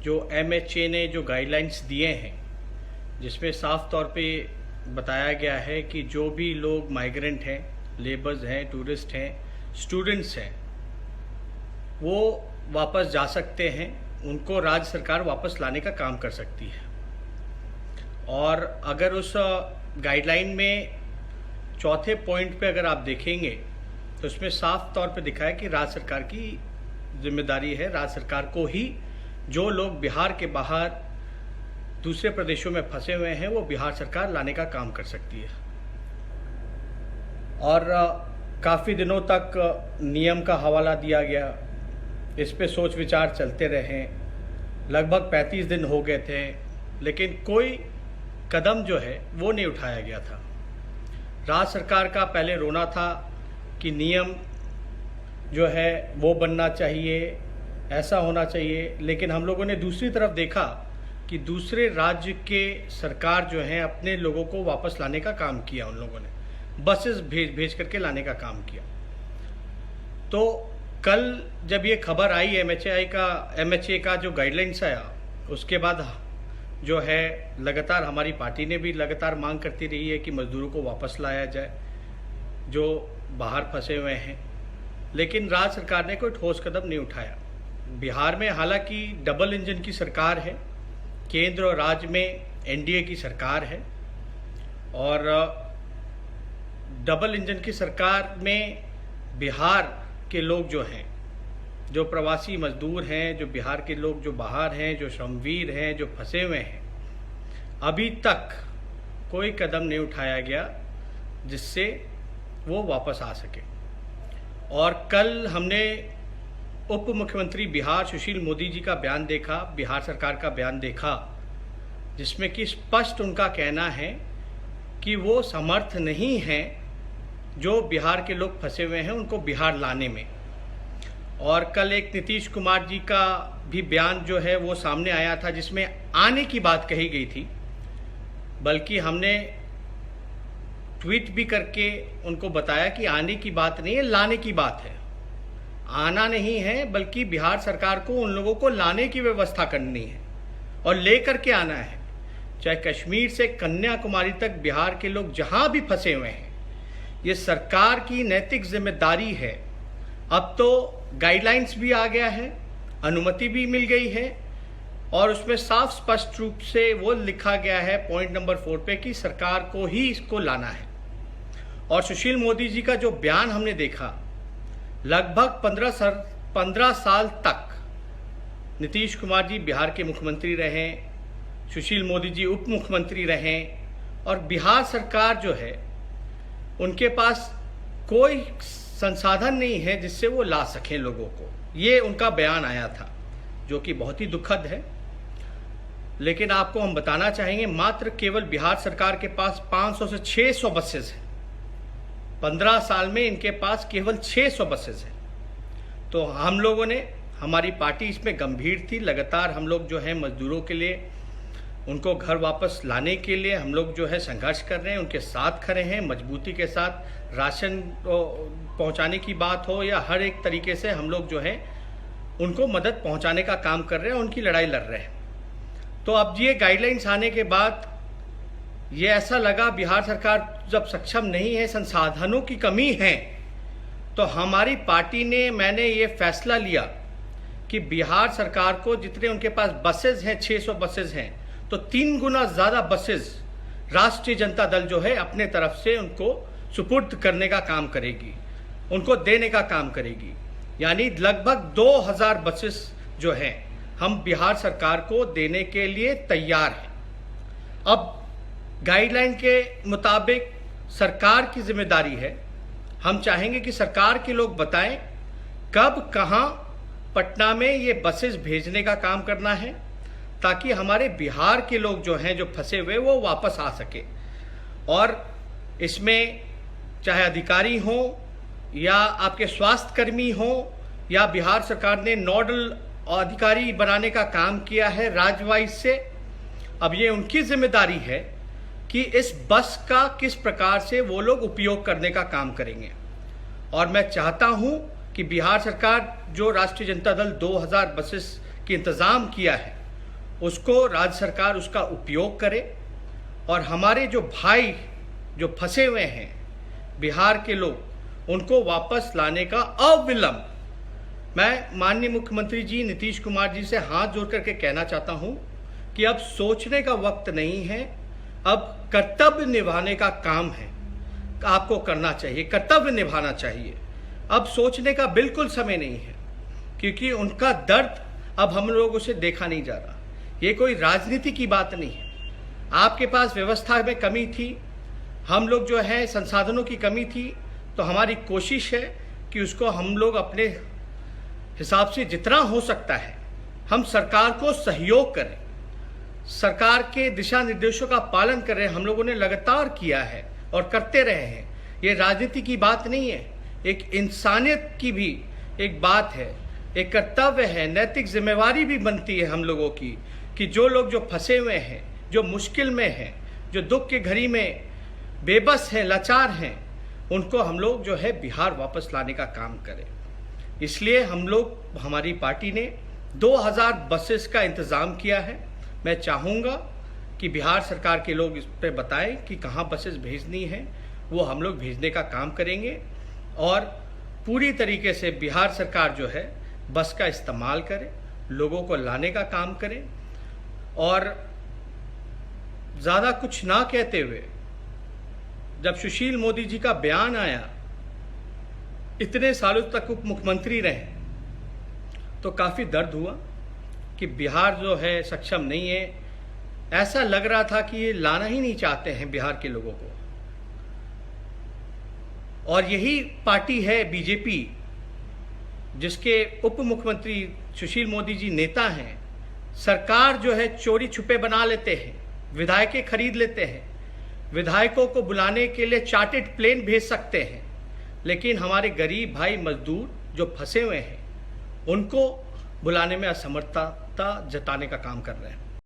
जो MHA ने जो गाइडलाइंस दिए हैं, जिसमें साफ तौर पे बताया गया है कि जो भी लोग माइग्रेंट हैं, लेबर्स हैं, टूरिस्ट हैं, स्टूडेंट्स हैं, वो वापस जा सकते हैं, उनको राज्य सरकार वापस लाने का काम कर सकती है। और अगर उस गाइडलाइन में चौथे पॉइंट पे अगर आप देखेंगे तो उसमें साफ तौर पे दिखा है कि राज्य सरकार की जिम्मेदारी है, राज्य सरकार को ही जो लोग बिहार के बाहर दूसरे प्रदेशों में फंसे हुए हैं वो बिहार सरकार लाने का काम कर सकती है। और काफ़ी दिनों तक नियम का हवाला दिया गया, इस पे सोच विचार चलते रहे, लगभग 35 दिन हो गए थे, लेकिन कोई कदम जो है वो नहीं उठाया गया था। राज्य सरकार का पहले रोना था कि नियम जो है वो बनना चाहिए, ऐसा होना चाहिए, लेकिन हम लोगों ने दूसरी तरफ देखा कि दूसरे राज्य के सरकार जो हैं अपने लोगों को वापस लाने का काम किया, उन लोगों ने बसेस भेज करके लाने का काम किया। तो कल जब ये खबर आई MHA का जो गाइडलाइंस आया, उसके बाद जो है लगातार हमारी पार्टी ने भी लगातार मांग करती रही है कि मजदूरों को वापस लाया जाए जो बाहर फंसे हुए हैं, लेकिन राज्य सरकार ने कोई ठोस कदम नहीं उठाया। बिहार में हालांकि डबल इंजन की सरकार है, केंद्र और राज्य में NDA की सरकार है, और डबल इंजन की सरकार में बिहार के लोग जो हैं, जो प्रवासी मजदूर हैं, जो बिहार के लोग जो बाहर हैं, जो श्रमवीर हैं, जो फंसे हुए हैं, अभी तक कोई कदम नहीं उठाया गया जिससे वो वापस आ सके। और कल हमने उप मुख्यमंत्री बिहार सुशील मोदी जी का बयान देखा, बिहार सरकार का बयान देखा, जिसमें कि स्पष्ट उनका कहना है कि वो समर्थ नहीं हैं जो बिहार के लोग फंसे हुए हैं उनको बिहार लाने में। और कल एक नीतीश कुमार जी का भी बयान जो है वो सामने आया था, जिसमें आने की बात कही गई थी, बल्कि हमने ट्वीट भी करके उनको बताया कि आने की बात नहीं है, लाने की बात है। आना नहीं है, बल्कि बिहार सरकार को उन लोगों को लाने की व्यवस्था करनी है और लेकर के आना है। चाहे कश्मीर से कन्याकुमारी तक बिहार के लोग जहां भी फंसे हुए हैं, ये सरकार की नैतिक जिम्मेदारी है। अब तो गाइडलाइंस भी आ गया है, अनुमति भी मिल गई है, और उसमें साफ स्पष्ट रूप से वो लिखा गया है पॉइंट नंबर 4 पे कि सरकार को ही इसको लाना है। और सुशील मोदी जी का जो बयान हमने देखा, लगभग 15 साल तक नीतीश कुमार जी बिहार के मुख्यमंत्री रहे, सुशील मोदी जी उप मुख्यमंत्री रहे, और बिहार सरकार जो है उनके पास कोई संसाधन नहीं है जिससे वो ला सकें लोगों को। ये उनका बयान आया था, जो कि बहुत ही दुखद है। लेकिन आपको हम बताना चाहेंगे, मात्र केवल बिहार सरकार के पास 500 से 600 बसेस हैं। 15 साल में इनके पास केवल 600 बसेस हैं। तो हम लोगों ने, हमारी पार्टी इसमें गंभीर थी। लगातार हम लोग जो है मजदूरों के लिए, उनको घर वापस लाने के लिए हम लोग जो है संघर्ष कर रहे हैं, उनके साथ खड़े हैं मजबूती के साथ। राशन पहुंचाने की बात हो या हर एक तरीके से हम लोग जो है उनको मदद पहुंचाने का काम कर रहे हैं, उनकी लड़ाई लड़ रहे हैं। तो अब ये गाइडलाइंस आने के बाद ये ऐसा लगा, बिहार सरकार जब सक्षम नहीं है, संसाधनों की कमी है, तो हमारी पार्टी ने, मैंने ये फैसला लिया कि बिहार सरकार को जितने उनके पास बसेज हैं, 600 बसेज हैं, तो 3 गुना ज़्यादा बसेज राष्ट्रीय जनता दल जो है अपने तरफ से उनको सुपुर्द करने का काम करेगी, उनको देने का काम करेगी। यानी लगभग 2000 बसेस जो हैं हम बिहार सरकार को देने के लिए तैयार हैं। अब गाइडलाइन के मुताबिक सरकार की जिम्मेदारी है, हम चाहेंगे कि सरकार के लोग बताएं कब कहां पटना में ये बसेस भेजने का काम करना है, ताकि हमारे बिहार के लोग जो हैं, जो फंसे हुए, वो वापस आ सके। और इसमें चाहे अधिकारी हो या आपके स्वास्थ्य कर्मी हो, या बिहार सरकार ने नोडल अधिकारी बनाने का काम किया है राज्य वाइज से, अब ये उनकी जिम्मेदारी है कि इस बस का किस प्रकार से वो लोग उपयोग करने का काम करेंगे। और मैं चाहता हूं कि बिहार सरकार जो राष्ट्रीय जनता दल 2000 बसेस की इंतज़ाम किया है, उसको राज्य सरकार उसका उपयोग करे और हमारे जो भाई जो फंसे हुए हैं बिहार के लोग, उनको वापस लाने का अविलंब मैं माननीय मुख्यमंत्री जी नीतीश कुमार जी से हाथ जोड़ करके कहना चाहता हूं कि अब सोचने का वक्त नहीं है, अब कर्तव्य निभाने का काम है। आपको करना चाहिए, कर्तव्य निभाना चाहिए। अब सोचने का बिल्कुल समय नहीं है, क्योंकि उनका दर्द अब हम लोगों से देखा नहीं जा रहा। ये कोई राजनीति की बात नहीं है। आपके पास व्यवस्था में कमी थी, हम लोग जो है संसाधनों की कमी थी, तो हमारी कोशिश है कि उसको हम लोग अपने हिसाब से जितना हो सकता है हम सरकार को सहयोग करें, सरकार के दिशा निर्देशों का पालन करें। हम लोगों ने लगातार किया है और करते रहे हैं। ये राजनीति की बात नहीं है, एक इंसानियत की भी एक बात है, एक कर्तव्य है, नैतिक जिम्मेवारी भी बनती है हम लोगों की कि जो लोग जो फंसे हुए हैं, जो मुश्किल में हैं, जो दुख के घड़ी में बेबस हैं, लाचार हैं, उनको हम लोग जो है बिहार वापस लाने का काम करें। इसलिए हम लोग, हमारी पार्टी ने 2000 बसेस का इंतज़ाम किया है। मैं चाहूँगा कि बिहार सरकार के लोग इस पर बताएं कि कहाँ बसेस भेजनी है, वो हम लोग भेजने का काम करेंगे और पूरी तरीके से बिहार सरकार जो है बस का इस्तेमाल करे, लोगों को लाने का काम करे और ज़्यादा कुछ ना कहते हुए, जब सुशील मोदी जी का बयान आया, इतने सालों तक उप मुख्यमंत्री रहे, तो काफ़ी दर्द हुआ कि बिहार जो है सक्षम नहीं है। ऐसा लग रहा था कि ये लाना ही नहीं चाहते हैं बिहार के लोगों को। और यही पार्टी है बीजेपी, जिसके उप मुख्यमंत्री सुशील मोदी जी नेता हैं। सरकार जो है चोरी छुपे बना लेते हैं, विधायकें खरीद लेते हैं, विधायकों को बुलाने के लिए चार्टर्ड प्लेन भेज सकते हैं, लेकिन हमारे गरीब भाई मजदूर जो फंसे हुए हैं उनको बुलाने में असमर्थता जताने का काम कर रहे हैं।